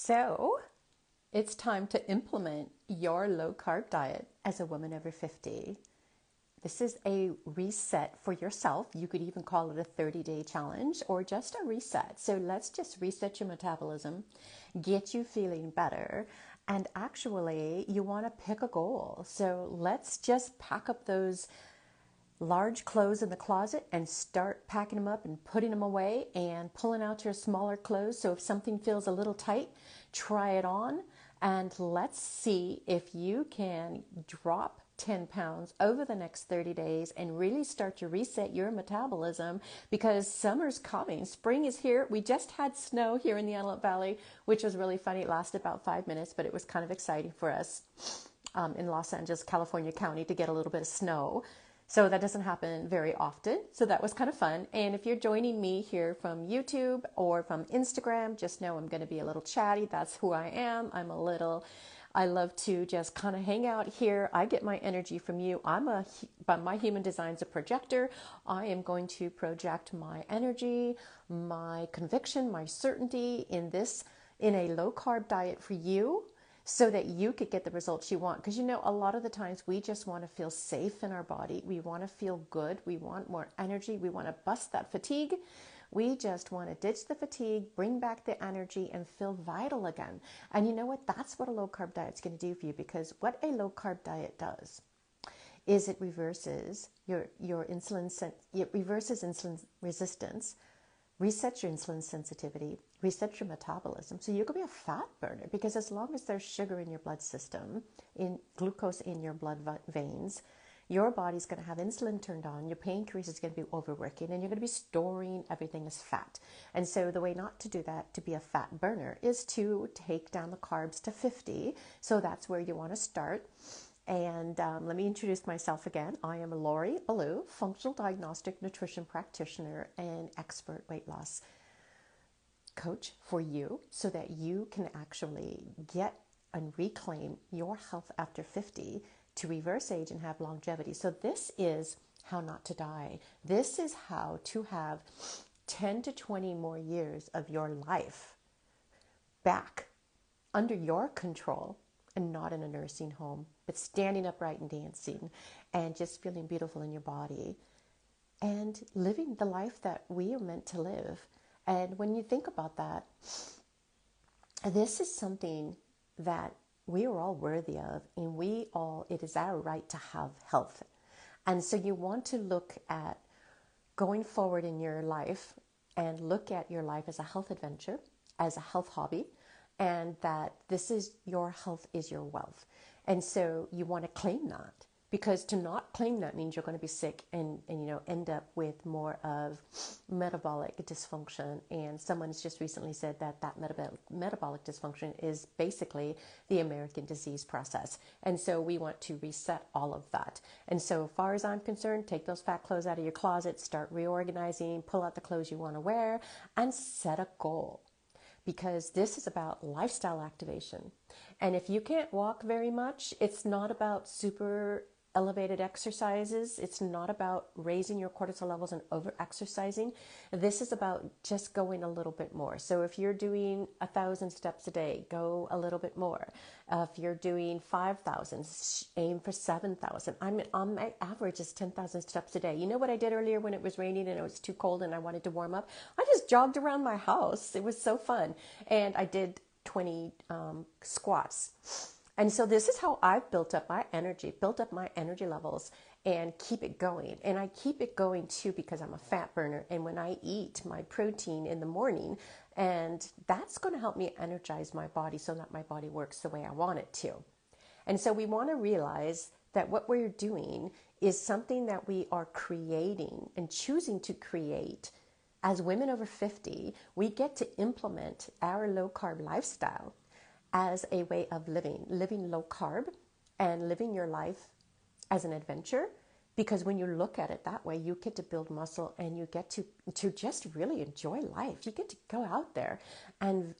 So it's time to implement your low carb diet as a woman over 50. This is a reset for yourself. You could even call it a 30-day challenge or just a reset. So let's just reset your metabolism, get you feeling better. And actually, you want to pick a goal. So let's just pack up those large clothes in the closet and start packing them up and putting them away and pulling out your smaller clothes. So if something feels a little tight, try it on and let's see if you can drop 10 pounds over the next 30 days and really start to reset your metabolism, because summer's coming. Spring is here. We just had snow here in the Antelope Valley, which was really funny. It lasted about 5 minutes, but it was kind of exciting for us in Los Angeles, California County to get a little bit of snow. So that doesn't happen very often. So that was kind of fun. And if you're joining me here from YouTube or from Instagram, just know I'm going to be a little chatty. That's who I am. I love to just kind of hang out here. I get my energy from you. But my human design's a projector. I am going to project my energy, my conviction, my certainty in a low carb diet for you, so that you could get the results you want. Because a lot of the times we just want to feel safe in our body. We want to feel good. We want more energy. We want to bust that fatigue. We just want to ditch the fatigue, bring back the energy, and feel vital again. And you know what? That's what a low carb diet's going to do for you, because what a low carb diet does is it reverses your insulin, it reverses insulin resistance, resets your insulin sensitivity, resets your metabolism. So you could be a fat burner, because as long as there's sugar in your blood system, in glucose in your blood veins, your body's going to have insulin turned on, your pancreas is going to be overworking, and you're going to be storing everything as fat. And so the way not to do that, to be a fat burner, is to take down the carbs to 50. So that's where you want to start. And let me introduce myself again. I am Lori Ballou, functional diagnostic nutrition practitioner and expert weight loss coach for you, so that you can actually get and reclaim your health after 50 to reverse age and have longevity. So this is how not to die. This is how to have 10 to 20 more years of your life back under your control, and not in a nursing home, but standing upright and dancing and just feeling beautiful in your body and living the life that we are meant to live. And when you think about that, this is something that we are all worthy of, and it is our right to have health. And so you want to look at going forward in your life and look at your life as a health adventure, as a health hobby, and that your health is your wealth. And so you want to claim that, because to not claim that means you're going to be sick and end up with more of metabolic dysfunction. And someone has just recently said that metabolic dysfunction is basically the American disease process. And so we want to reset all of that. And so as far as I'm concerned, take those fat clothes out of your closet, start reorganizing, pull out the clothes you want to wear, and set a goal. Because this is about lifestyle activation. And if you can't walk very much, it's not about super elevated exercises. It's not about raising your cortisol levels and over-exercising. This is about just going a little bit more. So if you're doing 1,000 steps a day, go a little bit more. If you're doing 5,000, aim for 7,000. On my average is 10,000 steps a day. You know what I did earlier when it was raining and it was too cold and I wanted to warm up? I just jogged around my house. It was so fun. And I did 20 squats. And so this is how I've built up my energy levels and keep it going. And I keep it going too because I'm a fat burner. And when I eat my protein in the morning, and that's going to help me energize my body so that my body works the way I want it to. And so we want to realize that what we're doing is something that we are creating and choosing to create. As women over 50, we get to implement our low carb lifestyle as a way of living low carb and living your life as an adventure. Because when you look at it that way, you get to build muscle and you get to just really enjoy life. You get to go out there and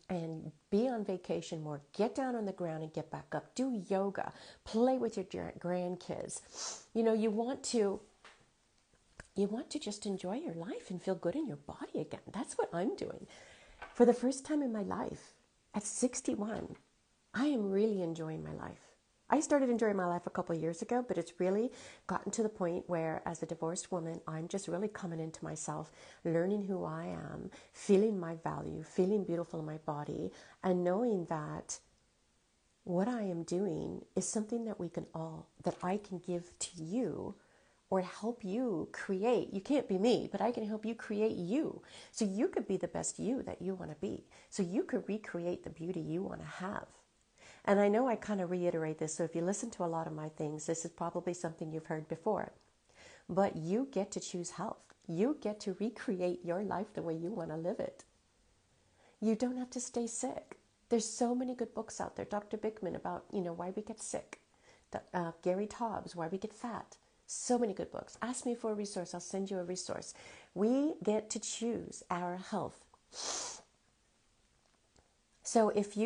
be on vacation more, get down on the ground and get back up, do yoga, play with your grandkids. You want to just enjoy your life and feel good in your body again. That's what I'm doing. For the first time in my life, At 61, I am really enjoying my life. I started enjoying my life a couple of years ago, but it's really gotten to the point where, as a divorced woman, I'm just really coming into myself, learning who I am, feeling my value, feeling beautiful in my body, and knowing that what I am doing is something that that I can give to you or help you create. You can't be me, but I can help you create you. So you could be the best you that you want to be. So you could recreate the beauty you want to have. And I know I kind of reiterate this, so if you listen to a lot of my things, this is probably something you've heard before. But you get to choose health. You get to recreate your life the way you want to live it. You don't have to stay sick. There's so many good books out there. Dr. Bickman about, why we get sick. Gary Taubes, why we get fat. So many good books. Ask me for a resource. I'll send you a resource. We get to choose our health. So if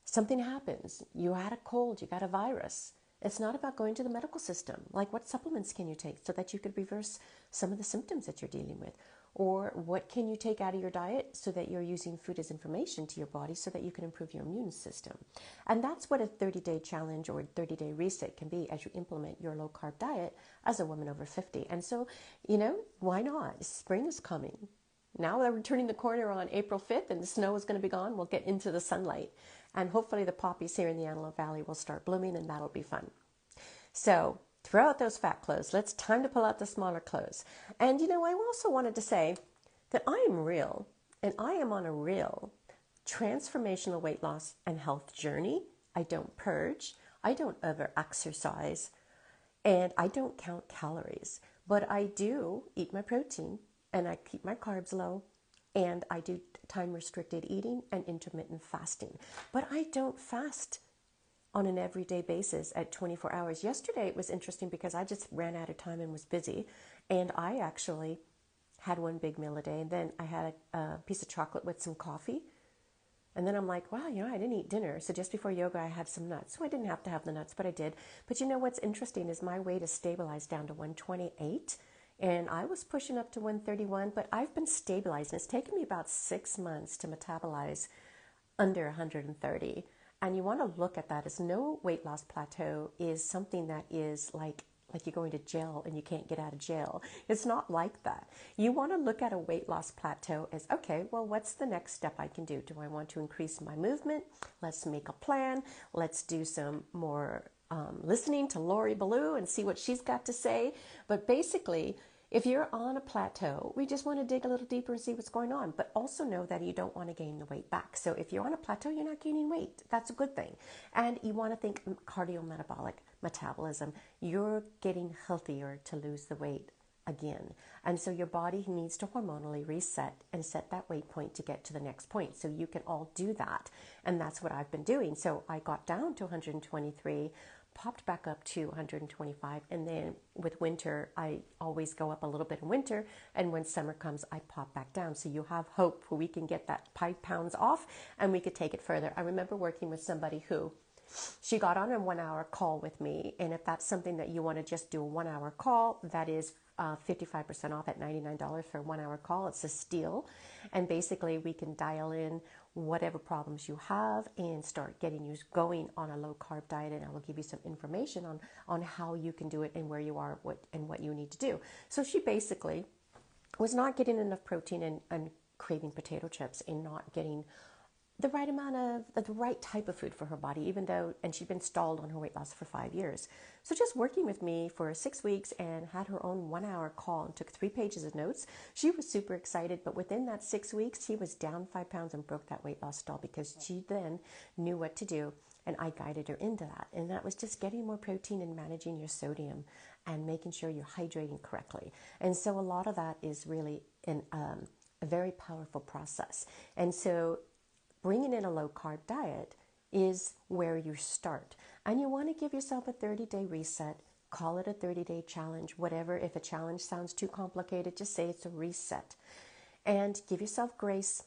something happens, you had a cold, you got a virus, it's not about going to the medical system. Like, what supplements can you take so that you could reverse some of the symptoms that you're dealing with? Or what can you take out of your diet so that you're using food as information to your body so that you can improve your immune system? And that's what a 30-day challenge or 30-day reset can be as you implement your low-carb diet as a woman over 50. And so, why not? Spring is coming. Now that we're turning the corner on April 5th and the snow is going to be gone, we'll get into the sunlight. And hopefully the poppies here in the Antelope Valley will start blooming, and that'll be fun. So throw out those fat clothes. It's time to pull out the smaller clothes. And, I also wanted to say that I am real, and I am on a real transformational weight loss and health journey. I don't purge. I don't over exercise. And I don't count calories. But I do eat my protein, and I keep my carbs low. And I do time-restricted eating and intermittent fasting. But I don't fast on an everyday basis at 24 hours. Yesterday, it was interesting because I just ran out of time and was busy. And I actually had one big meal a day. And then I had a piece of chocolate with some coffee. And then I'm like, wow, I didn't eat dinner. So just before yoga, I had some nuts. So I didn't have to have the nuts, but I did. But what's interesting is my weight is stabilized down to 128. And I was pushing up to 131, but I've been stabilized. And it's taken me about 6 months to metabolize under 130. And you want to look at that as no weight loss plateau is something that is like you're going to jail and you can't get out of jail. It's not like that. You want to look at a weight loss plateau as, okay, well, what's the next step I can do? Do I want to increase my movement? Let's make a plan. Let's do some more listening to Lori Ballou and see what she's got to say. But basically, if you're on a plateau, we just want to dig a little deeper and see what's going on, but also know that you don't want to gain the weight back. So if you're on a plateau, you're not gaining weight. That's a good thing. And you want to think cardiometabolic metabolism. You're getting healthier to lose the weight again. And so your body needs to hormonally reset and set that weight point to get to the next point. So you can all do that. And that's what I've been doing. So I got down to 123, popped back up to 125, and then with winter I always go up a little bit in winter, and when summer comes I pop back down. So you have hope we can get that 5 pounds off and we could take it further. I remember working with somebody who she got on a 1-hour call with me, and if that's something that you want to just do a 1-hour call, that is 55% off at $99 for a 1-hour call. It's a steal. And basically we can dial in whatever problems you have and start getting you going on a low carb diet. And I will give you some information on how you can do it and where you are, what you need to do. So she basically was not getting enough protein and craving potato chips and not getting the right amount of the right type of food for her body, and she'd been stalled on her weight loss for 5 years. So just working with me for 6 weeks and had her own 1-hour call and took 3 pages of notes. She was super excited, but within that 6 weeks, she was down 5 pounds and broke that weight loss stall because she then knew what to do, and I guided her into that. And that was just getting more protein and managing your sodium and making sure you're hydrating correctly. And so a lot of that is really a very powerful process. And so bringing in a low-carb diet is where you start. And you want to give yourself a 30-day reset. Call it a 30-day challenge, whatever. If a challenge sounds too complicated, just say it's a reset. And give yourself grace.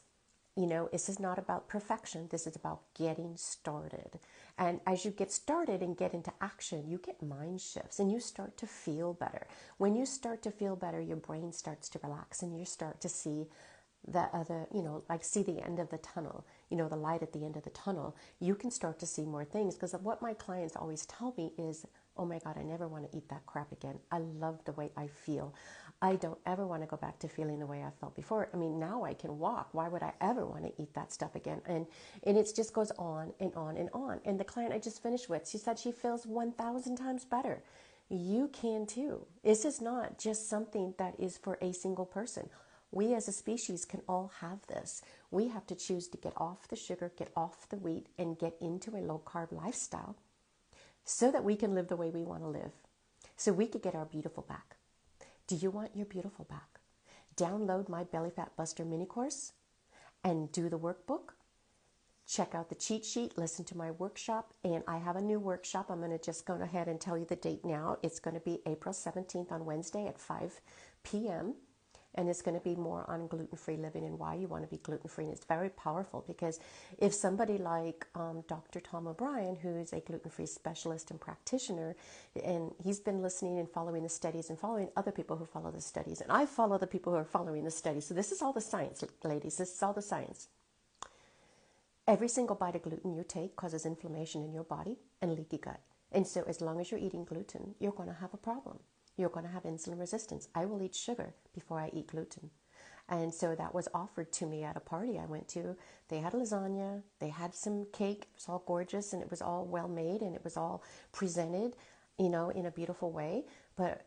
This is not about perfection. This is about getting started. And as you get started and get into action, you get mind shifts and you start to feel better. When you start to feel better, your brain starts to relax and you start to see the other, like see the end of the tunnel, the light at the end of the tunnel, you can start to see more things. Because what my clients always tell me is, oh my God, I never want to eat that crap again. I love the way I feel. I don't ever want to go back to feeling the way I felt before. I mean, now I can walk. Why would I ever want to eat that stuff again? And it just goes on and on and on. And the client I just finished with, she said she feels 1,000 times better. You can too. This is not just something that is for a single person. We as a species can all have this. We have to choose to get off the sugar, get off the wheat, and get into a low-carb lifestyle so that we can live the way we want to live, so we could get our beautiful back. Do you want your beautiful back? Download my Belly Fat Buster mini course and do the workbook. Check out the cheat sheet, listen to my workshop, and I have a new workshop. I'm going to just go ahead and tell you the date now. It's going to be April 17th on Wednesday at 5 p.m., and it's going to be more on gluten-free living and why you want to be gluten-free. And it's very powerful because if somebody like Dr. Tom O'Brien, who's a gluten-free specialist and practitioner, and he's been listening and following the studies and following other people who follow the studies, and I follow the people who are following the studies. So this is all the science, ladies. This is all the science. Every single bite of gluten you take causes inflammation in your body and leaky gut. And so as long as you're eating gluten, you're going to have a problem. You're going to have insulin resistance. I will eat sugar before I eat gluten. And so that was offered to me at a party I went to. They had lasagna, they had some cake. It was all gorgeous and it was all well made and it was all presented, in a beautiful way. But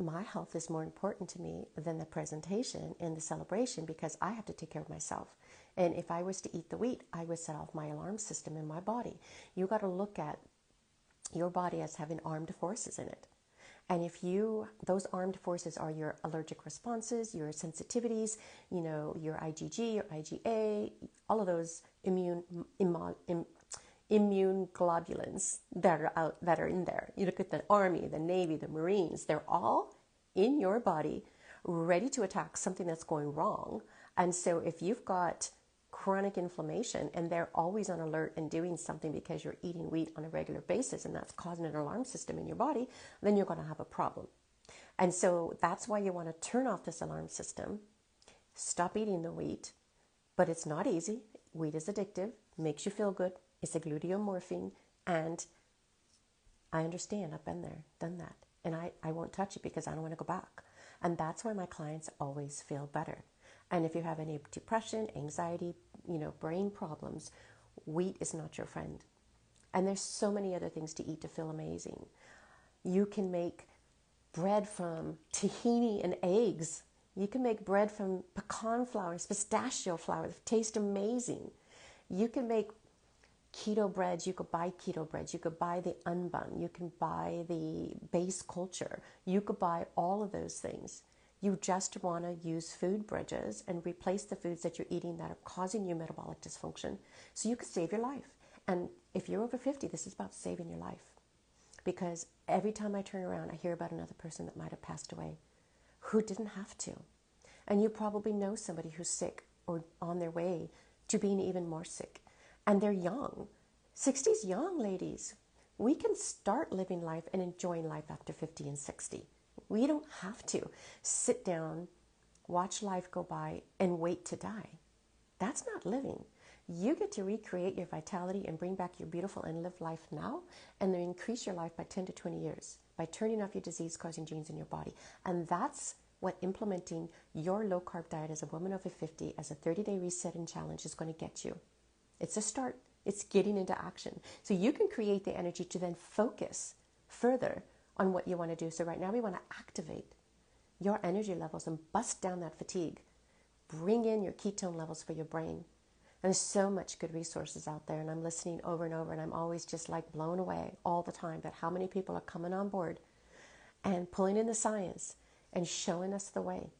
my health is more important to me than the presentation and the celebration because I have to take care of myself. And if I was to eat the wheat, I would set off my alarm system in my body. You got to look at your body as having armed forces in it. And if those armed forces are your allergic responses, your sensitivities, your IgG, your IgA, all of those immune globulins that are in there. You look at the Army, the Navy, the Marines, they're all in your body ready to attack something that's going wrong. And so if you've got chronic inflammation and they're always on alert and doing something because you're eating wheat on a regular basis and that's causing an alarm system in your body, then you're going to have a problem. And so that's why you want to turn off this alarm system, stop eating the wheat, but it's not easy. Wheat is addictive, makes you feel good. It's a gluteomorphine, and I understand. I've been there, done that, and I won't touch it because I don't want to go back. And that's why my clients always feel better. And if you have any depression, anxiety, brain problems, wheat is not your friend. And there's so many other things to eat to feel amazing. You can make bread from tahini and eggs. You can make bread from pecan flour, pistachio flour that taste amazing. You can make keto breads. You could buy keto breads. You could buy the unbun. You can buy the base culture. You could buy all of those things. You just want to use food bridges and replace the foods that you're eating that are causing you metabolic dysfunction so you can save your life. And if you're over 50, this is about saving your life. Because every time I turn around, I hear about another person that might have passed away who didn't have to. And you probably know somebody who's sick or on their way to being even more sick. And they're young. 60's young, ladies. We can start living life and enjoying life after 50 and 60. We don't have to sit down, watch life go by, and wait to die. That's not living. You get to recreate your vitality and bring back your beautiful and live life now, and then increase your life by 10 to 20 years by turning off your disease-causing genes in your body. And that's what implementing your low-carb diet as a woman over 50 as a 30-day reset and challenge is going to get you. It's a start. It's getting into action. So you can create the energy to then focus further on what you want to do. So right now we want to activate your energy levels and bust down that fatigue. Bring in your ketone levels for your brain. And there's so much good resources out there, and I'm listening over and over, and I'm always just like blown away all the time that how many people are coming on board and pulling in the science and showing us the way.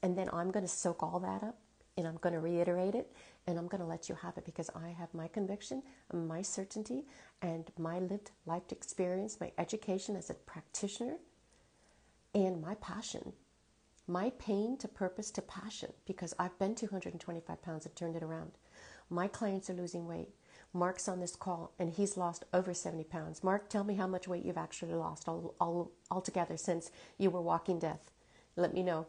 And then I'm going to soak all that up and I'm going to reiterate it and I'm going to let you have it because I have my conviction, my certainty, and my lived life experience, my education as a practitioner, and my passion. My pain to purpose to passion, because I've been 225 pounds and turned it around. My clients are losing weight. Mark's on this call and he's lost over 70 pounds. Mark, tell me how much weight you've actually lost altogether since you were walking death. Let me know,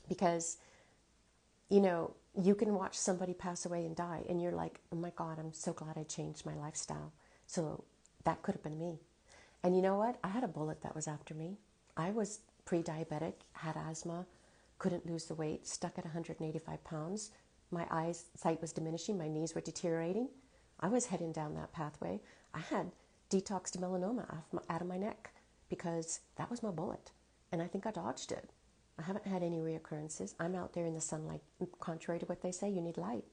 because You know, you can watch somebody pass away and die, and you're like, oh my God, I'm so glad I changed my lifestyle. So that could have been me. And you know what? I had a bullet that was after me. I was pre-diabetic, had asthma, couldn't lose the weight, stuck at 185 pounds. My eyesight was diminishing. My knees were deteriorating. I was heading down that pathway. I had detoxed melanoma out of my neck because that was my bullet. And I think I dodged it. I haven't had any reoccurrences. I'm out there in the sunlight. Contrary to what they say, you need light.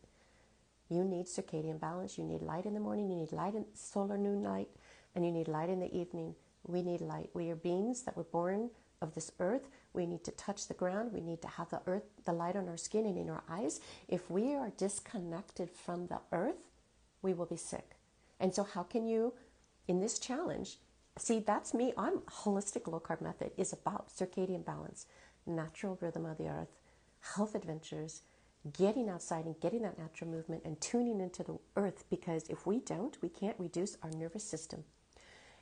You need circadian balance. You need light in the morning. You need light in solar noon light. And you need light in the evening. We need light. We are beings that were born of this earth. We need to touch the ground. We need to have the earth, the light on our skin and in our eyes. If we are disconnected from the earth, we will be sick. And so how can you, in this challenge, see, that's me. I'm holistic low carb method is about circadian balance, natural rhythm of the earth, health adventures, getting outside and getting that natural movement and tuning into the earth, because if we don't, we can't reduce our nervous system.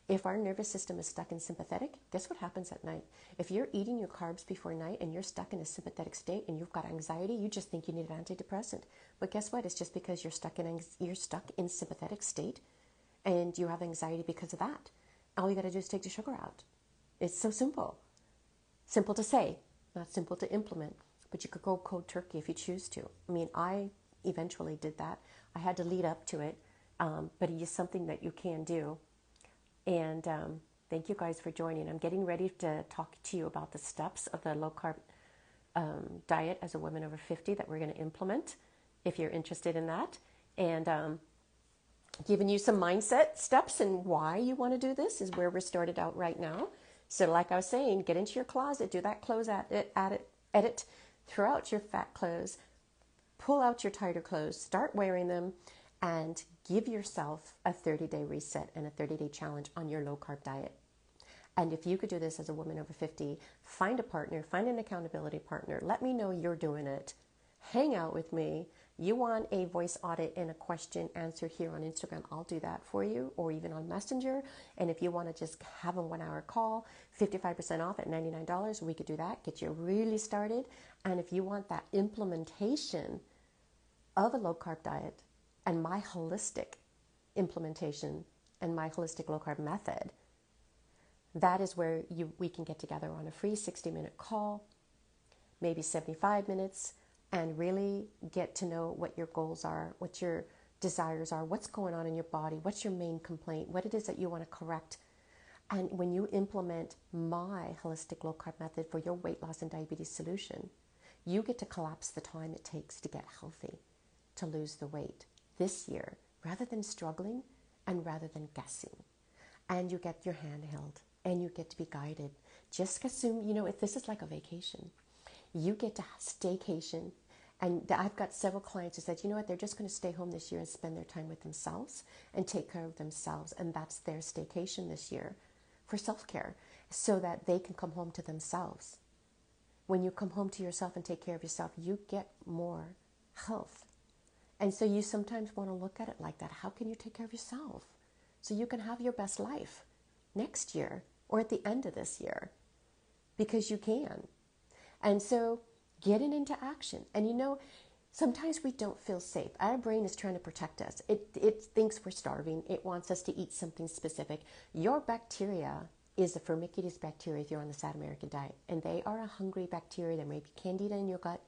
If our nervous system is stuck in sympathetic, guess what happens at night? If you're eating your carbs before night and you're stuck in a sympathetic state and you've got anxiety, you just think you need an antidepressant. But guess what? It's just because you're stuck in sympathetic state and you have anxiety because of that. All you got to do is take the sugar out. It's so simple. Simple to say, not simple to implement. But you could go cold turkey if you choose to. I mean, I eventually did that. I had to lead up to it, but it is something that you can do. And thank you guys for joining. I'm getting ready to talk to you about the steps of the low carb diet as a woman over 50 that we're going to implement, if you're interested in that. And giving you some mindset steps and why you want to do this is where we're started out right now. So like I was saying, get into your closet, do that clothes edit, throw out your fat clothes, pull out your tighter clothes, start wearing them, and give yourself a 30-day reset and a 30-day challenge on your low-carb diet. And if you could do this as a woman over 50, find a partner, find an accountability partner. Let me know you're doing it. Hang out with me. You want a voice audit and a question answered here on Instagram, I'll do that for you, or even on Messenger. And if you want to just have a 1-hour call, 55% off at $99, we could do that, get you really started. And if you want that implementation of a low-carb diet, and my holistic implementation and my holistic low-carb method, that is where we can get together on a free 60-minute call, maybe 75 minutes, and really get to know what your goals are, what your desires are, what's going on in your body, what's your main complaint, what it is that you want to correct. And when you implement my holistic low-carb method for your weight loss and diabetes solution, you get to collapse the time it takes to get healthy, to lose the weight this year, rather than struggling and rather than guessing. And you get your hand held and you get to be guided. Just assume, if this is like a vacation, you get to staycation. And I've got several clients who said, you know what, they're just going to stay home this year and spend their time with themselves and take care of themselves. And that's their staycation this year for self-care, so that they can come home to themselves. When you come home to yourself and take care of yourself, you get more health. And so you sometimes want to look at it like that. How can you take care of yourself so you can have your best life next year or at the end of this year? Because you can. And so getting into action. And sometimes we don't feel safe. Our brain is trying to protect us. It thinks we're starving. It wants us to eat something specific. Your bacteria is the Firmicutes bacteria if you're on the South American diet. And they are a hungry bacteria. There may be candida in your gut.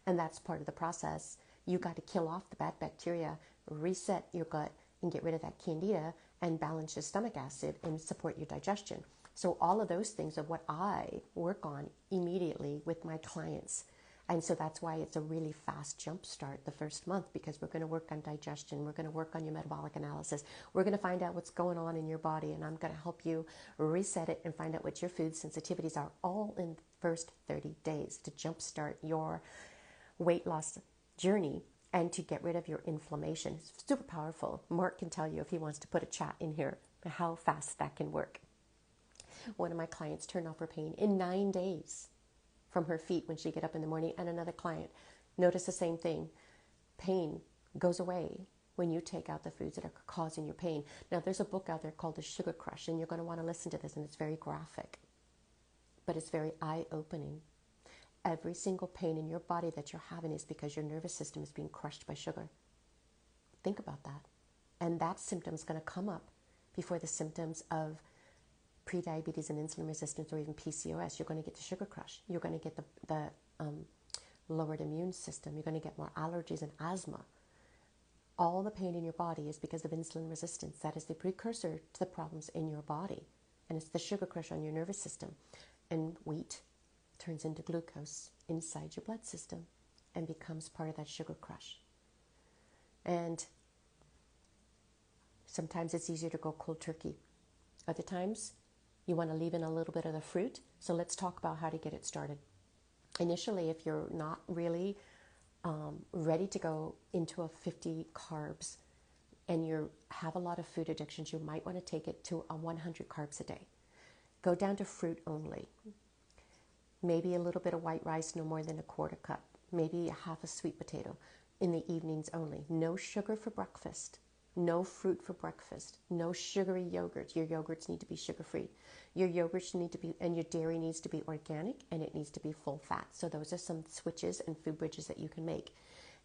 And that's part of the process. You got to kill off the bad bacteria, reset your gut, and get rid of that candida and balance your stomach acid and support your digestion. So all of those things are what I work on immediately with my clients. And so that's why it's a really fast jump start the first month, because we're going to work on digestion. We're going to work on your metabolic analysis. We're going to find out what's going on in your body, and I'm going to help you reset it and find out what your food sensitivities are, all in the first 30 days to jumpstart your weight loss journey and to get rid of your inflammation. It's super powerful. Mark can tell you, if he wants to put a chat in here, how fast that can work. One of my clients turned off her pain in 9 days from her feet when she get up in the morning, and another client noticed the same thing. Pain goes away when you take out the foods that are causing your pain. Now, there's a book out there called The Sugar Crush, and you're going to want to listen to this, and it's very graphic, but it's very eye-opening. Every single pain in your body that you're having is because your nervous system is being crushed by sugar. Think about that. And that symptom is going to come up before the symptoms of prediabetes and insulin resistance or even PCOS. You're going to get the sugar crush. You're going to get the lowered immune system. You're going to get more allergies and asthma. All the pain in your body is because of insulin resistance. That is the precursor to the problems in your body. And it's the sugar crush on your nervous system. And wheat turns into glucose inside your blood system and becomes part of that sugar crush. And sometimes it's easier to go cold turkey. Other times, you want to leave in a little bit of the fruit. So let's talk about how to get it started. Initially, if you're not really ready to go into a 50 carbs and you have a lot of food addictions, you might want to take it to a 100 carbs a day. Go down to fruit only. Maybe a little bit of white rice, no more than a quarter cup. Maybe a half a sweet potato in the evenings only. No sugar for breakfast. No fruit for breakfast. No sugary yogurt. Your yogurts need to be sugar-free. Your yogurts need to be, and your dairy needs to be organic, and it needs to be full fat. So those are some switches and food bridges that you can make.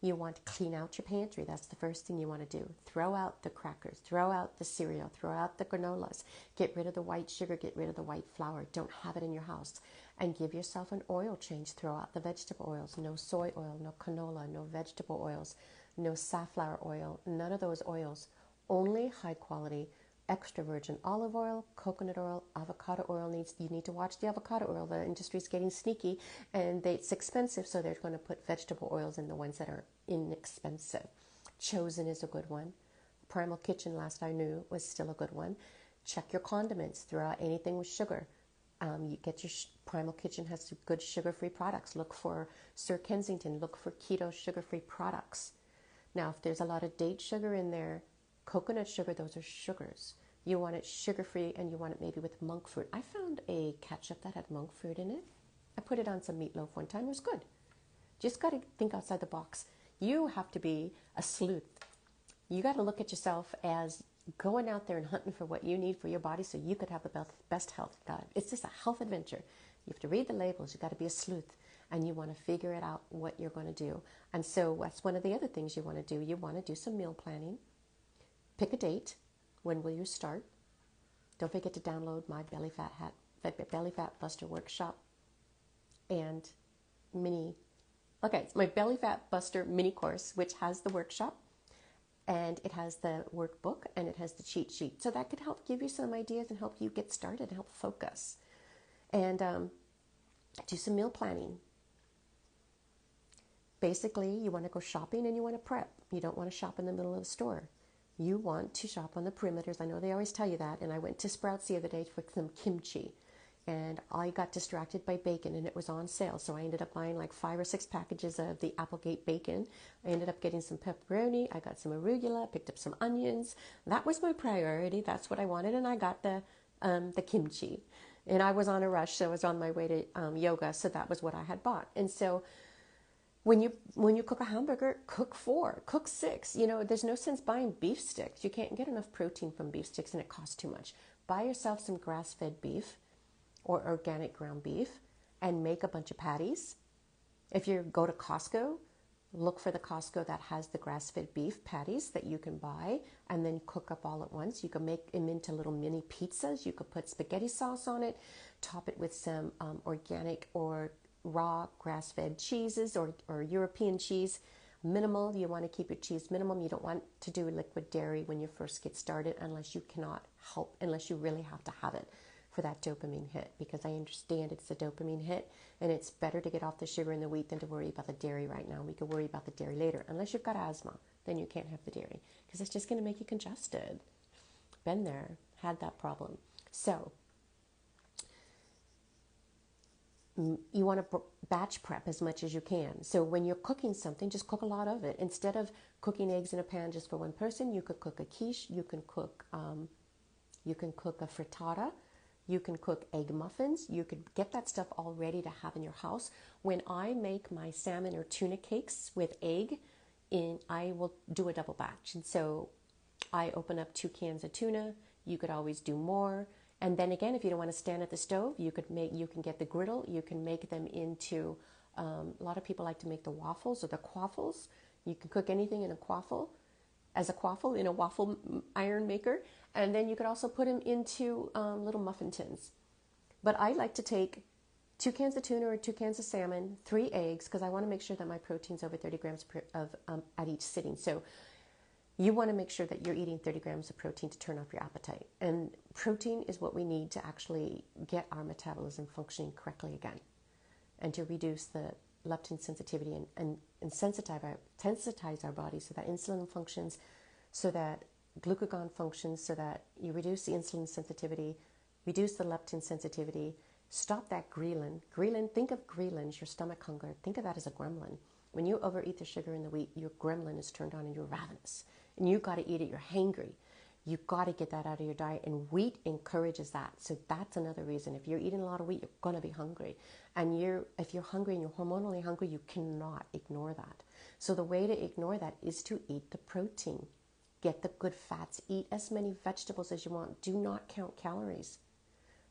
You want to clean out your pantry. That's the first thing you want to do. Throw out the crackers. Throw out the cereal. Throw out the granolas. Get rid of the white sugar. Get rid of the white flour. Don't have it in your house. And give yourself an oil change. Throw out the vegetable oils. No soy oil, no canola, no vegetable oils, no safflower oil, none of those oils. Only high quality, extra virgin olive oil, coconut oil, avocado oil. You need to watch the avocado oil. The industry is getting sneaky and it's expensive, so they're going to put vegetable oils in the ones that are inexpensive. Chosen is a good one. Primal Kitchen, last I knew, was still a good one. Check your condiments. Throw out anything with sugar. You get your Primal Kitchen has good sugar-free products. Look for Sir Kensington. Look for keto sugar-free products. Now, if there's a lot of date sugar in there, coconut sugar, those are sugars. You want it sugar-free and you want it maybe with monk fruit. I found a ketchup that had monk fruit in it. I put it on some meatloaf one time. It was good. Just got to think outside the box. You have to be a sleuth. You got to look at yourself as going out there and hunting for what you need for your body so you could have the best health. God, it's just a health adventure. You have to read the labels. You got to be a sleuth. And you want to figure it out what you're going to do. And so that's one of the other things you want to do. You want to do some meal planning. Pick a date. When will you start? Don't forget to download my Belly Fat Buster workshop and it's my Belly Fat Buster mini course, which has the workshop and it has the workbook and it has the cheat sheet. So that could help give you some ideas and help you get started and help focus. And do some meal planning. Basically, you want to go shopping and you want to prep. You don't want to shop in the middle of the store. You want to shop on the perimeters. I know they always tell you that. And I went to Sprouts the other day for some kimchi. And I got distracted by bacon and it was on sale. So I ended up buying like 5 or 6 packages of the Applegate bacon. I ended up getting some pepperoni. I got some arugula, picked up some onions. That was my priority. That's what I wanted. And I got the kimchi. And I was on a rush. So I was on my way to yoga. So that was what I had bought. And so when you cook a hamburger, cook 4, cook 6. There's no sense buying beef sticks. You can't get enough protein from beef sticks and it costs too much. Buy yourself some grass-fed beef or organic ground beef and make a bunch of patties. If you go to Costco, look for the Costco that has the grass-fed beef patties that you can buy and then cook up all at once. You can make them into little mini pizzas. You could put spaghetti sauce on it, top it with some organic or raw grass-fed cheeses or European cheese. Minimal. You want to keep your cheese minimum. You don't want to do liquid dairy when you first get started unless you really have to have it for that dopamine hit, because I understand it's a dopamine hit and it's better to get off the sugar and the wheat than to worry about the dairy right now. We could worry about the dairy later. Unless you've got asthma, then you can't have the dairy because it's just going to make you congested. Been there, had that problem. So you want to batch prep as much as you can. So when you're cooking something, just cook a lot of it. Instead of cooking eggs in a pan just for one person, you could cook a quiche. You can cook a frittata. You can cook egg muffins. You could get that stuff all ready to have in your house. When I make my salmon or tuna cakes with egg, I will do a double batch. And so I open up 2 cans of tuna. You could always do more. And then again, if you don't want to stand at the stove, you can get the griddle. You can make them into A lot of people like to make the waffles or the quaffles. You can cook anything in a quaffle, as a quaffle in a waffle iron maker. And then you could also put them into little muffin tins. But I like to take 2 cans of tuna or 2 cans of salmon, 3 eggs, because I want to make sure that my protein's over 30 grams at each sitting. So you want to make sure that you're eating 30 grams of protein to turn off your appetite. And protein is what we need to actually get our metabolism functioning correctly again, and to reduce the leptin sensitivity and sensitize our body so that insulin functions, so that glucagon functions, so that you reduce the insulin sensitivity, reduce the leptin sensitivity, stop that ghrelin. Ghrelin, think of ghrelin as your stomach hunger. Think of that as a gremlin. When you overeat the sugar and the wheat, your gremlin is turned on and you're ravenous. And you got to eat it, you're hangry. You got to get that out of your diet, and wheat encourages that. So that's another reason. If you're eating a lot of wheat, you're going to be hungry. And if you're hungry and you're hormonally hungry, you cannot ignore that. So the way to ignore that is to eat the protein. Get the good fats. Eat as many vegetables as you want. Do not count calories.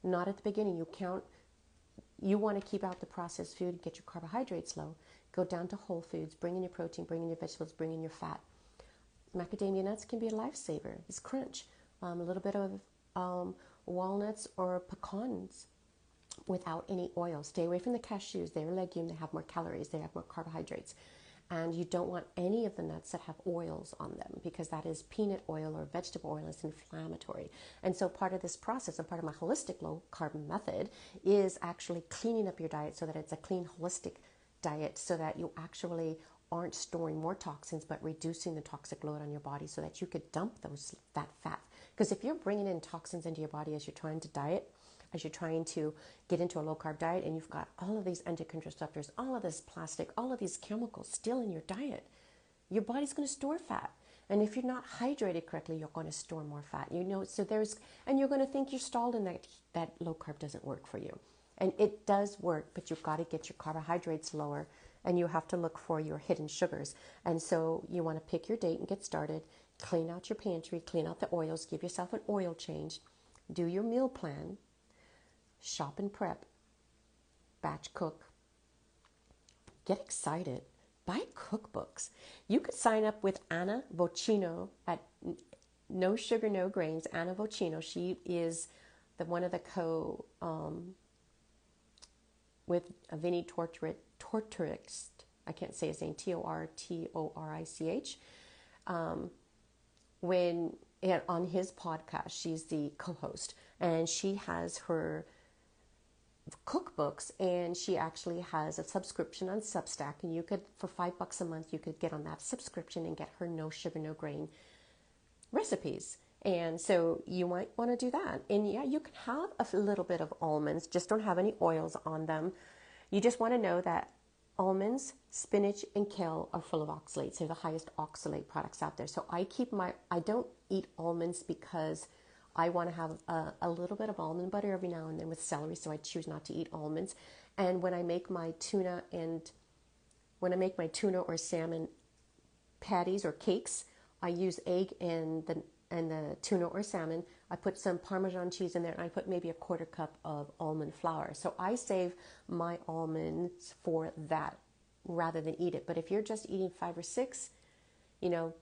Not at the beginning. You want to keep out the processed food, get your carbohydrates low. Go down to whole foods. Bring in your protein, bring in your vegetables, bring in your fat. Macadamia nuts can be a lifesaver. It's crunch. A little bit of walnuts or pecans without any oil. Stay away from the cashews. They're a legume. They have more calories. They have more carbohydrates. And you don't want any of the nuts that have oils on them, because that is peanut oil or vegetable oil. It's inflammatory. And so part of this process and part of my holistic low carb method is actually cleaning up your diet so that it's a clean, holistic diet, so that you actually aren't storing more toxins, but reducing the toxic load on your body so that you could dump that fat. Because if you're bringing in toxins into your body as you're trying to diet, as you're trying to get into a low carb diet, and you've got all of these endocrine disruptors, all of this plastic, all of these chemicals still in your diet, your body's going to store fat. And if you're not hydrated correctly, you're going to store more fat. And you're going to think you're stalled and that low carb doesn't work for you. And it does work, but you've got to get your carbohydrates lower, and you have to look for your hidden sugars. And so you want to pick your date and get started. Clean out your pantry, clean out the oils, give yourself an oil change, do your meal plan, shop and prep, batch cook, get excited, buy cookbooks. You could sign up with Anna Vocino at No Sugar, No Grains. Anna Vocino, she is one of the with Vinnie Tortorich, I can't say his name, Tortorich. On his podcast, she's the co-host, and she has her cookbooks, and she actually has a subscription on Substack, and you could, for $5 a month, you could get on that subscription and get her no sugar, no grain recipes. And so you might want to do that. And yeah, you can have a little bit of almonds, just don't have any oils on them. You just want to know that almonds, spinach, and kale are full of oxalates. They're the highest oxalate products out there. So I don't eat almonds because I want to have a little bit of almond butter every now and then with celery, so I choose not to eat almonds. And when I make my tuna or salmon patties or cakes, I use egg and the tuna or salmon. I put some Parmesan cheese in there, and I put maybe a 1/4 cup of almond flour. So I save my almonds for that rather than eat it. But if you're just eating 5 or 6,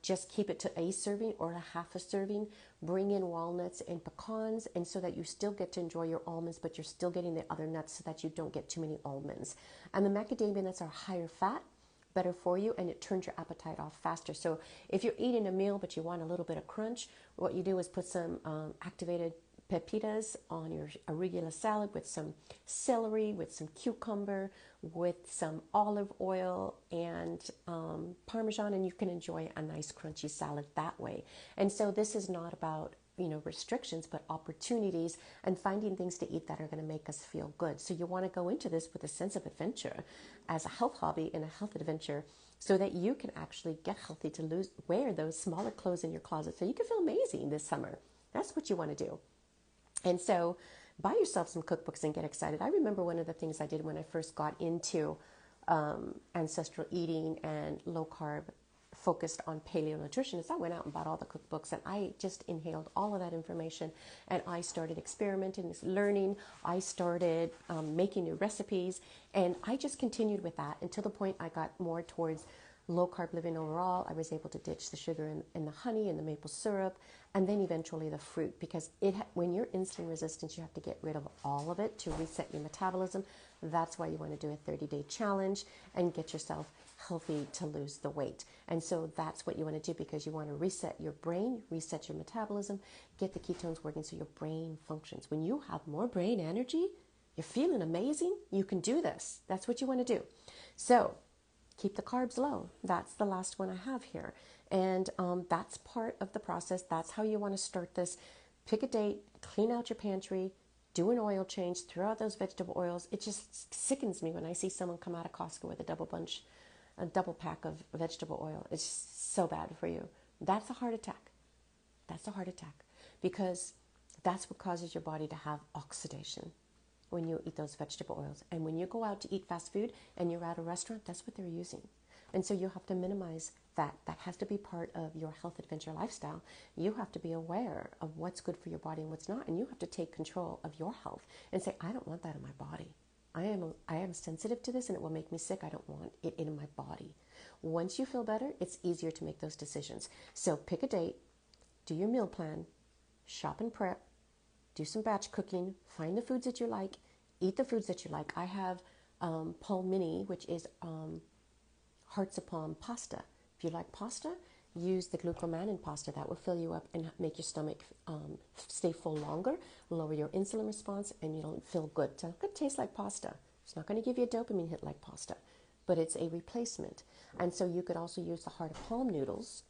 just keep it to a serving or a half a serving. Bring in walnuts and pecans, and so that you still get to enjoy your almonds, but you're still getting the other nuts so that you don't get too many almonds. And the macadamia nuts are higher fat, better for you, and it turns your appetite off faster. So if you're eating a meal but you want a little bit of crunch, what you do is put some activated pepitas on your arugula salad with some celery, with some cucumber, with some olive oil and Parmesan, and you can enjoy a nice crunchy salad that way. And so this is not about restrictions, but opportunities and finding things to eat that are going to make us feel good. So you want to go into this with a sense of adventure as a health hobby and a health adventure, so that you can actually get healthy to wear those smaller clothes in your closet so you can feel amazing this summer. That's what you want to do. And so buy yourself some cookbooks and get excited. I remember one of the things I did when I first got into ancestral eating and low carb focused on paleo nutrition is I went out and bought all the cookbooks and I just inhaled all of that information and I started experimenting, learning. I started making new recipes and I just continued with that until the point I got more towards low carb living overall. I was able to ditch the sugar and the honey and the maple syrup and then eventually the fruit, because when you're insulin resistant, you have to get rid of all of it to reset your metabolism. That's why you want to do a 30-day challenge and get yourself healthy to lose the weight. And so that's what you want to do, because you want to reset your brain, reset your metabolism, get the ketones working so your brain functions. When you have more brain energy, you're feeling amazing, you can do this. That's what you want to do. So keep the carbs low. That's the last one I have here. And that's part of the process. That's how you want to start this. Pick a date, clean out your pantry, do an oil change, throw out those vegetable oils. It just sickens me when I see someone come out of Costco with a double pack of vegetable oil. It's so bad for you. That's a heart attack. That's a heart attack, because that's what causes your body to have oxidation when you eat those vegetable oils. And when you go out to eat fast food and you're at a restaurant, that's what they're using. And so you have to minimize that. That has to be part of your health adventure lifestyle. You have to be aware of what's good for your body and what's not. And you have to take control of your health and say, I don't want that in my body. I am sensitive to this and it will make me sick. I don't want it in my body. Once you feel better, it's easier to make those decisions. So pick a date, do your meal plan, shop and prep, do some batch cooking, find the foods that you like, eat the foods that you like. I have palmini, which is hearts of palm pasta. If you like pasta, use the glucomannan pasta. That will fill you up and make your stomach stay full longer, lower your insulin response, and you'll feel good. It's not going to taste like pasta. It's not going to give you a dopamine hit like pasta, but it's a replacement. And so you could also use the heart of palm noodles.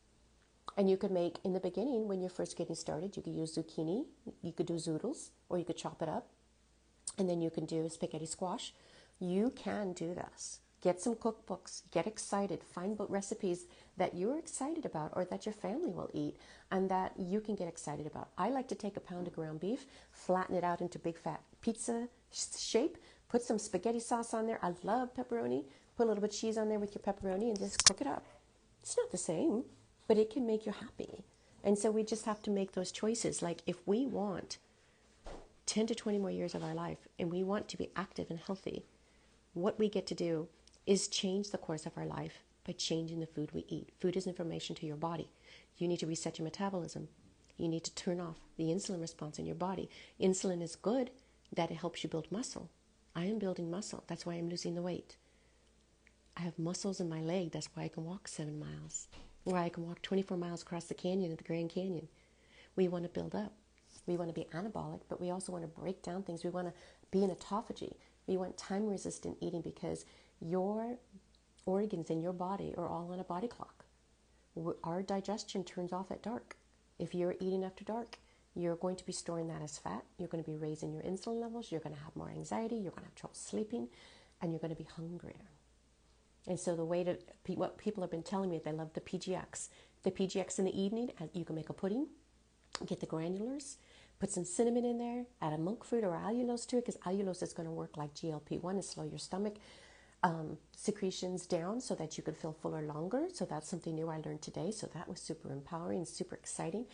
And you could make, in the beginning, when you're first getting started, you could use zucchini, you could do zoodles, or you could chop it up. And then you can do spaghetti squash. You can do this. Get some cookbooks, get excited, find recipes that you're excited about or that your family will eat and that you can get excited about. I like to take a pound of ground beef, flatten it out into big fat pizza shape, put some spaghetti sauce on there. I love pepperoni. Put a little bit of cheese on there with your pepperoni and just cook it up. It's not the same, but it can make you happy. And so we just have to make those choices. Like if we want 10 to 20 more years of our life and we want to be active and healthy, what we get to do is change the course of our life by changing the food we eat. Food is information to your body. You need to reset your metabolism. You need to turn off the insulin response in your body. Insulin is good, that it helps you build muscle. I am building muscle. That's why I'm losing the weight. I have muscles in my leg. That's why I can walk 7 miles. Why I can walk 24 miles across the canyon at the Grand Canyon. We want to build up. We want to be anabolic, but we also want to break down things. We want to be in autophagy. We want time-resistant eating because your organs in your body are all on a body clock. Our digestion turns off at dark. If you're eating after dark, you're going to be storing that as fat. You're going to be raising your insulin levels. You're going to have more anxiety. You're going to have trouble sleeping, and you're going to be hungrier. And so the way to, what people have been telling me, they love the PGX. The PGX in the evening, you can make a pudding, get the granulars, put some cinnamon in there, add a monk fruit or allulose to it, because allulose is going to work like GLP-1 and slow your stomach secretions down so that you could feel fuller longer. So that's something new I learned today. So that was super empowering, super exciting.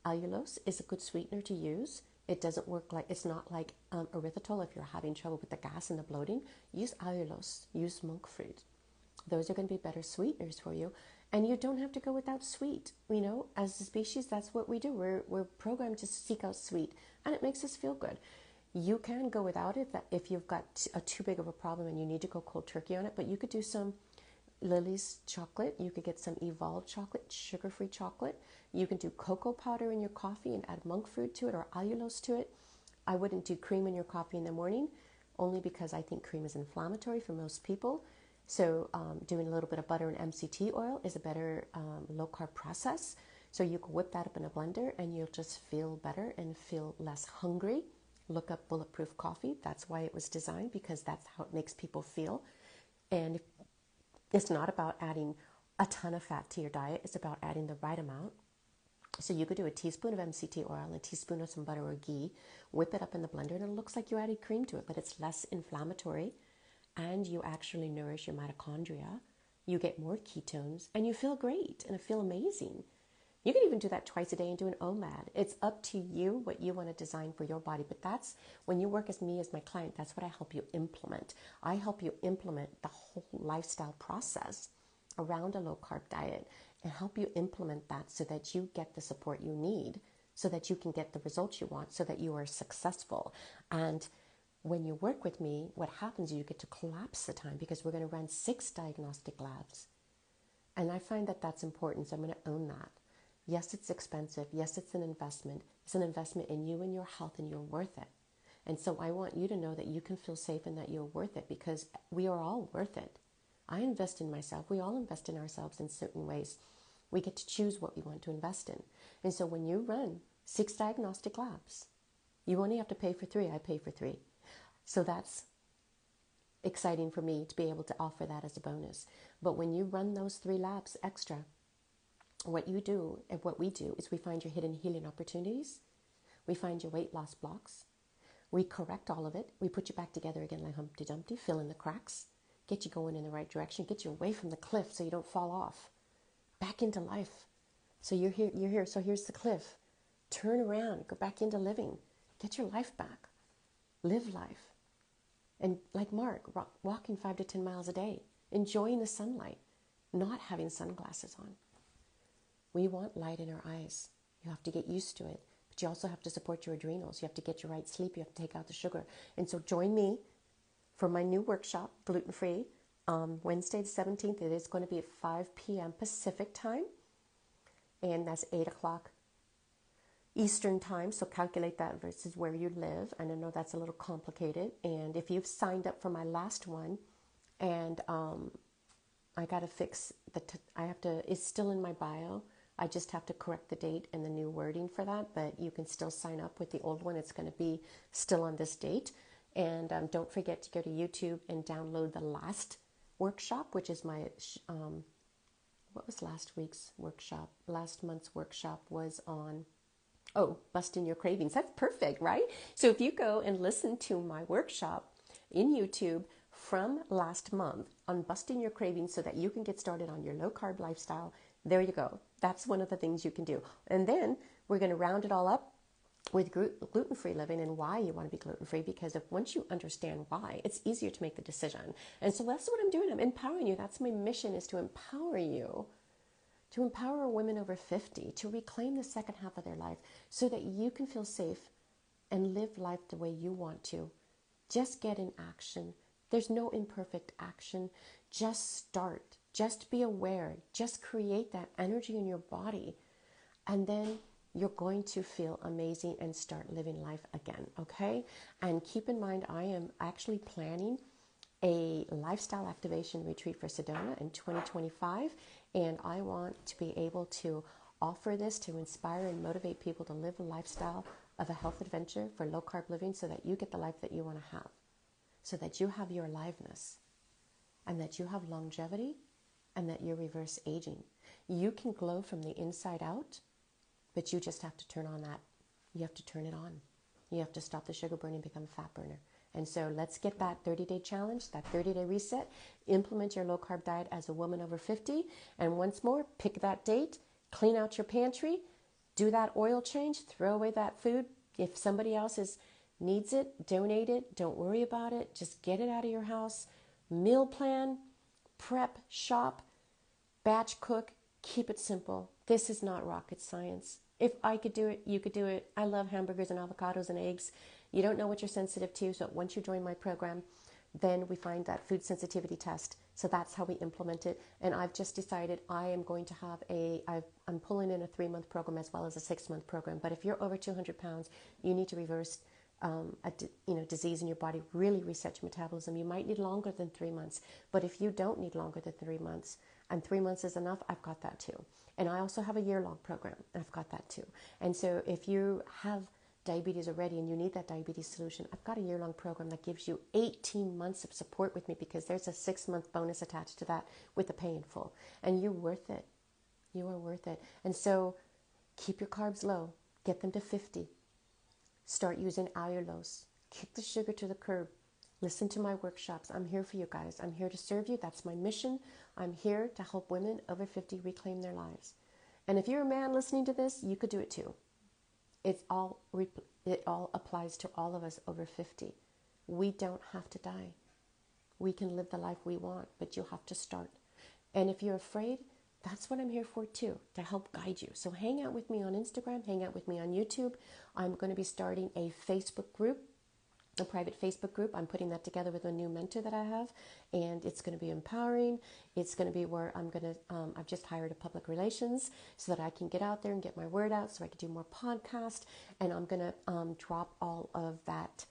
Allulose is a good sweetener to use. It doesn't work like, it's not like erythritol. If you're having trouble with the gas and the bloating, use allulose, use monk fruit. Those are going to be better sweeteners for you. And you don't have to go without sweet. You know, as a species, that's what we do. We're programmed to seek out sweet, and it makes us feel good. You can go without it if you've got too big of a problem and you need to go cold turkey on it, but you could do some Lily's chocolate. You could get some Evolved chocolate, sugar-free chocolate. You can do cocoa powder in your coffee and add monk fruit to it or allulose to it. I wouldn't do cream in your coffee in the morning, only because I think cream is inflammatory for most people. So doing a little bit of butter and MCT oil is a better low-carb process. So you can whip that up in a blender and you'll just feel better and feel less hungry. Look up Bulletproof Coffee. That's why it was designed, because that's how it makes people feel. And it's not about adding a ton of fat to your diet. It's about adding the right amount. So you could do a teaspoon of MCT oil and a teaspoon of some butter or ghee, whip it up in the blender, and it looks like you added cream to it, but it's less inflammatory, and you actually nourish your mitochondria you get more ketones, and you feel great and feel amazing. You can even do that twice a day and do an OMAD. It's up to you what you want to design for your body. But that's when you work as me as my client, that's what I help you implement. I help you implement the whole lifestyle process around a low carb diet and help you implement that so that you get the support you need, so that you can get the results you want, so that you are successful. And when you work with me, what happens is you get to collapse the time because we're going to run 6 diagnostic labs. And I find that that's important, so I'm going to own that. Yes, it's expensive. Yes, it's an investment. It's an investment in you and your health, and you're worth it. And so I want you to know that you can feel safe and that you're worth it, because we are all worth it. I invest in myself. We all invest in ourselves in certain ways. We get to choose what we want to invest in. And so when you run 6 diagnostic labs, you only have to pay for 3. I pay for 3. So that's exciting for me to be able to offer that as a bonus. But when you run those 3 labs extra, what you do and what we do is we find your hidden healing opportunities. We find your weight loss blocks. We correct all of it. We put you back together again like Humpty Dumpty, fill in the cracks, get you going in the right direction, get you away from the cliff so you don't fall off, back into life. So you're here. So here's the cliff. Turn around, go back into living, get your life back, live life. And like Mark, walking 5 to 10 miles a day, enjoying the sunlight, not having sunglasses on. We want light in our eyes. You have to get used to it. But you also have to support your adrenals. You have to get your right sleep. You have to take out the sugar. And so join me for my new workshop, gluten-free, Wednesday the 17th. It is going to be at 5 p.m. Pacific time. And that's 8 o'clock Eastern time. So calculate that versus where you live. And I know that's a little complicated. And if you've signed up for my last one, and I got to fix it's still in my bio. I just have to correct the date and the new wording for that, but you can still sign up with the old one. It's going to be still on this date. And don't forget to go to YouTube and download the last workshop, which is my, what was last week's workshop? Last month's workshop was on, busting your cravings. That's perfect, right? So if you go and listen to my workshop in YouTube from last month on busting your cravings so that you can get started on your low carb lifestyle, there you go. That's one of the things you can do. And then we're going to round it all up with gluten-free living and why you want to be gluten-free, because once you understand why, it's easier to make the decision. And so that's what I'm doing. I'm empowering you. That's my mission, is to empower you, to empower women over 50 to reclaim the second half of their life so that you can feel safe and live life the way you want to. Just get in action. There's no imperfect action. Just start. Just be aware. Just create that energy in your body. And then you're going to feel amazing and start living life again, okay? And keep in mind, I am actually planning a lifestyle activation retreat for Sedona in 2025. And I want to be able to offer this to inspire and motivate people to live a lifestyle of a health adventure for low carb living so that you get the life that you want to have, so that you have your aliveness and that you have longevity and that you reverse aging. You can glow from the inside out, but you just have to turn on that. You have to turn it on. You have to stop the sugar burning and become a fat burner. And so let's get that 30-day challenge, that 30-day reset, implement your low-carb diet as a woman over 50. And once more, pick that date, clean out your pantry, do that oil change, throw away that food. If somebody else needs it, donate it. Don't worry about it. Just get it out of your house. Meal plan, prep, shop, batch cook, keep it simple. This is not rocket science. If I could do it, you could do it. I love hamburgers and avocados and eggs. You don't know what you're sensitive to, so once you join my program, then we find that food sensitivity test. So that's how we implement it. And I've just decided I am going to have I'm pulling in a 3-month program as well as a 6-month program. But if you're over 200 pounds, you need to reverse disease in your body, really reset your metabolism. You might need longer than 3 months, but if you don't need longer than 3 months, and 3 months is enough, I've got that too. And I also have a year-long program, and I've got that too. And so if you have diabetes already and you need that diabetes solution, I've got a year-long program that gives you 18 months of support with me, because there's a 6-month bonus attached to that with the pay in full. And you're worth it. You are worth it. And so keep your carbs low. Get them to 50. Start using allulose. Kick the sugar to the curb. Listen to my workshops. I'm here for you guys. I'm here to serve you. That's my mission. I'm here to help women over 50 reclaim their lives. And if you're a man listening to this, you could do it too. It all applies to all of us over 50. We don't have to die. We can live the life we want, but you'll have to start. And if you're afraid, that's what I'm here for too, to help guide you. So hang out with me on Instagram, hang out with me on YouTube. I'm going to be starting a Facebook group, a private Facebook group. I'm putting that together with a new mentor that I have, and it's going to be empowering. It's going to be where I've just hired a public relations so that I can get out there and get my word out so I can do more podcasts. And I'm going to drop all of that,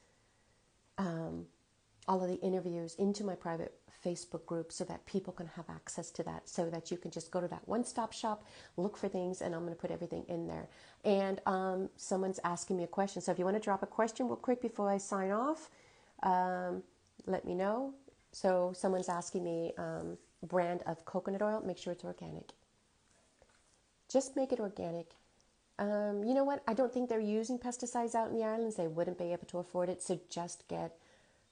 all of the interviews into my private Facebook group so that people can have access to that, so that you can just go to that one-stop shop, look for things, and I'm going to put everything in there. And someone's asking me a question. So if you want to drop a question real quick before I sign off, let me know. So someone's asking me brand of coconut oil. Make sure it's organic. Just make it organic. You know what? I don't think they're using pesticides out in the islands. They wouldn't be able to afford it. So just get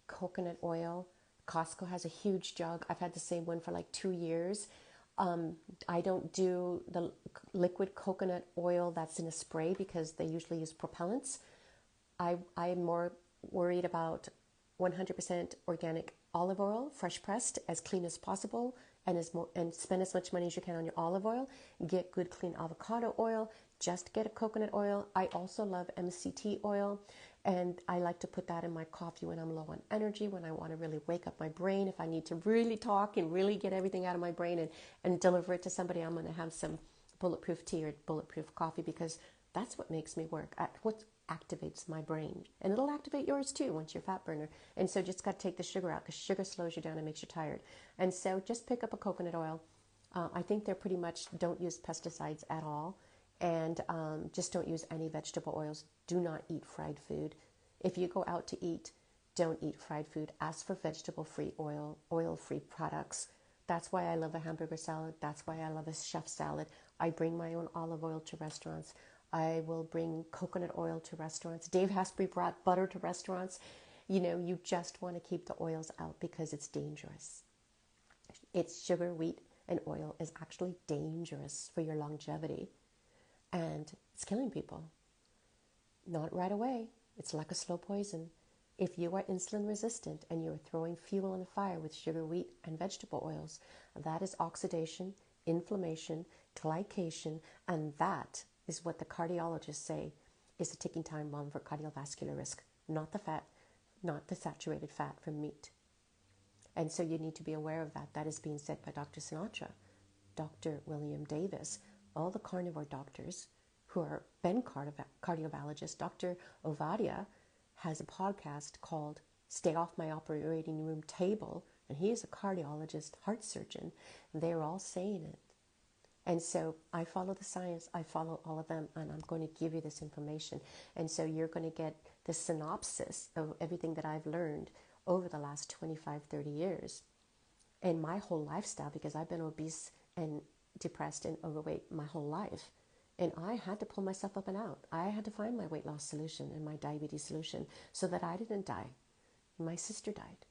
coconut oil. Costco has a huge jug. I've had the same one for like 2 years. I don't do the liquid coconut oil that's in a spray because they usually use propellants. I'm more worried about 100% organic olive oil, fresh pressed, as clean as possible, and spend as much money as you can on your olive oil. Get good clean avocado oil. Just get a coconut oil. I also love MCT oil, and I like to put that in my coffee when I'm low on energy, when I want to really wake up my brain. If I need to really talk and really get everything out of my brain and deliver it to somebody, I'm going to have some bulletproof tea or bulletproof coffee, because that's what makes me work. What activates my brain, and it'll activate yours too once you're a fat burner. And so just got to take the sugar out, because sugar slows you down and makes you tired. And so just pick up a coconut oil. I think they're pretty much don't use pesticides at all, and just don't use any vegetable oils. Do not eat fried food. If you go out to eat, don't eat fried food. Ask for vegetable-free oil, oil-free products. That's why I love a hamburger salad. That's why I love a chef salad. I bring my own olive oil to restaurants. I will bring coconut oil to restaurants. Dave Hasbury brought butter to restaurants. You know, you just want to keep the oils out because it's dangerous. It's sugar, wheat, and oil is actually dangerous for your longevity. And it's killing people. Not right away. It's like a slow poison. If you are insulin resistant and you're throwing fuel on the fire with sugar, wheat, and vegetable oils, that is oxidation, inflammation, glycation, and that is what the cardiologists say is a ticking time bomb for cardiovascular risk, not the fat, not the saturated fat from meat. And so you need to be aware of that. That is being said by Dr. Sinatra, Dr. William Davis, all the carnivore doctors who are been cardiologists. Dr. Ovadia has a podcast called Stay Off My Operating Room Table, and he is a cardiologist, heart surgeon. They're all saying it. And so I follow the science, I follow all of them, and I'm going to give you this information. And so you're going to get the synopsis of everything that I've learned over the last 25, 30 years. And my whole lifestyle, because I've been obese and depressed and overweight my whole life. And I had to pull myself up and out. I had to find my weight loss solution and my diabetes solution so that I didn't die. My sister died.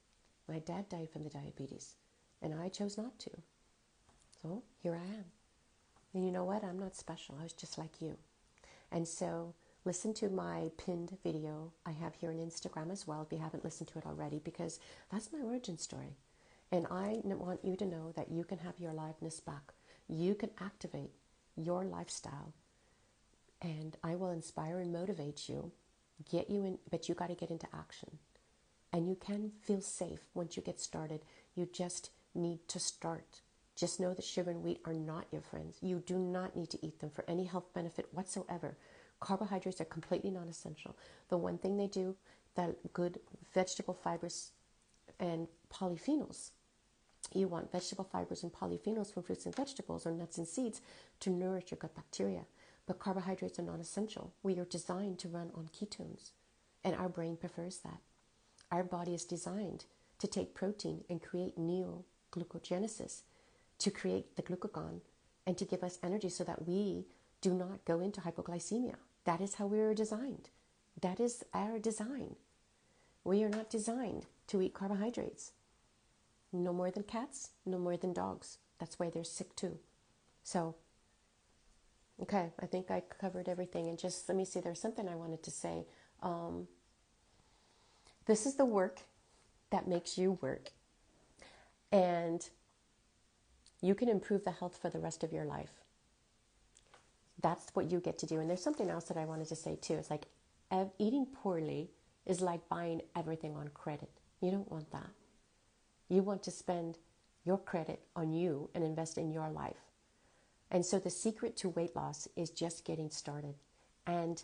My dad died from the diabetes. And I chose not to. So here I am. And you know what? I'm not special. I was just like you. And so listen to my pinned video I have here on Instagram as well, if you haven't listened to it already, because that's my origin story. And I want you to know that you can have your aliveness back. You can activate your lifestyle. And I will inspire and motivate you, get you in, but you got to get into action. And you can feel safe once you get started. You just need to start. Just know that sugar and wheat are not your friends. You do not need to eat them for any health benefit whatsoever. Carbohydrates are completely non-essential. The one thing they do, that good vegetable fibers and polyphenols. You want vegetable fibers and polyphenols from fruits and vegetables or nuts and seeds to nourish your gut bacteria. But carbohydrates are non-essential. We are designed to run on ketones, and our brain prefers that. Our body is designed to take protein and create neoglucogenesis, to create the glucagon and to give us energy so that we do not go into hypoglycemia. That is how we are designed. That is our design. We are not designed to eat carbohydrates. No more than cats, no more than dogs. That's why they're sick too. So, okay, I think I covered everything. And just let me see, there's something I wanted to say. This is the work that makes you work. And you can improve the health for the rest of your life. That's what you get to do. And there's something else that I wanted to say too. It's like eating poorly is like buying everything on credit. You don't want that. You want to spend your credit on you and invest in your life. And so the secret to weight loss is just getting started. And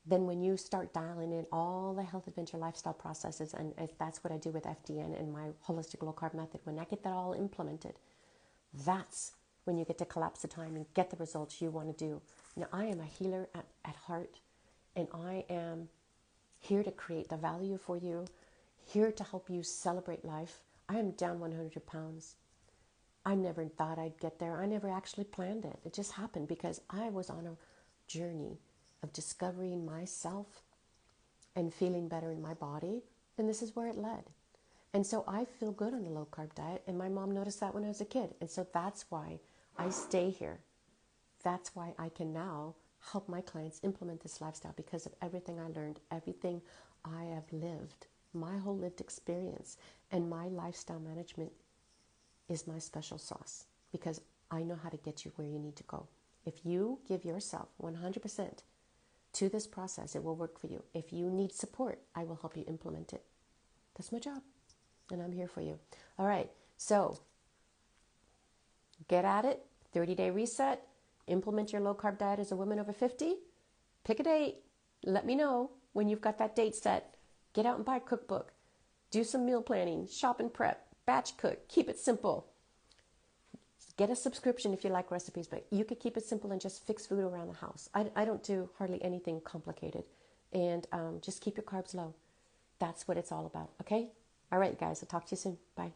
then when you start dialing in all the health adventure lifestyle processes, and that's what I do with FDN and my holistic low carb method, when I get that all implemented, that's when you get to collapse the time and get the results you want to do. Now, I am a healer at heart, and I am here to create the value for you, here to help you celebrate life. I am down 100 pounds. I never thought I'd get there. I never actually planned it. It just happened because I was on a journey of discovering myself and feeling better in my body, and this is where it led. And so I feel good on a low carb diet, and my mom noticed that when I was a kid. And so that's why I stay here. That's why I can now help my clients implement this lifestyle, because of everything I learned, everything I have lived, my whole lived experience, and my lifestyle management is my special sauce, because I know how to get you where you need to go. If you give yourself 100% to this process, it will work for you. If you need support, I will help you implement it. That's my job, and I'm here for you. All right, so get at it. 30-day reset. Implement your low-carb diet as a woman over 50. Pick a date. Let me know when you've got that date set. Get out and buy a cookbook. Do some meal planning, shop and prep, batch cook. Keep it simple. Get a subscription if you like recipes, but you could keep it simple and just fix food around the house. I don't do hardly anything complicated. And just keep your carbs low. That's what it's all about, okay? All right, guys, I'll talk to you soon. Bye.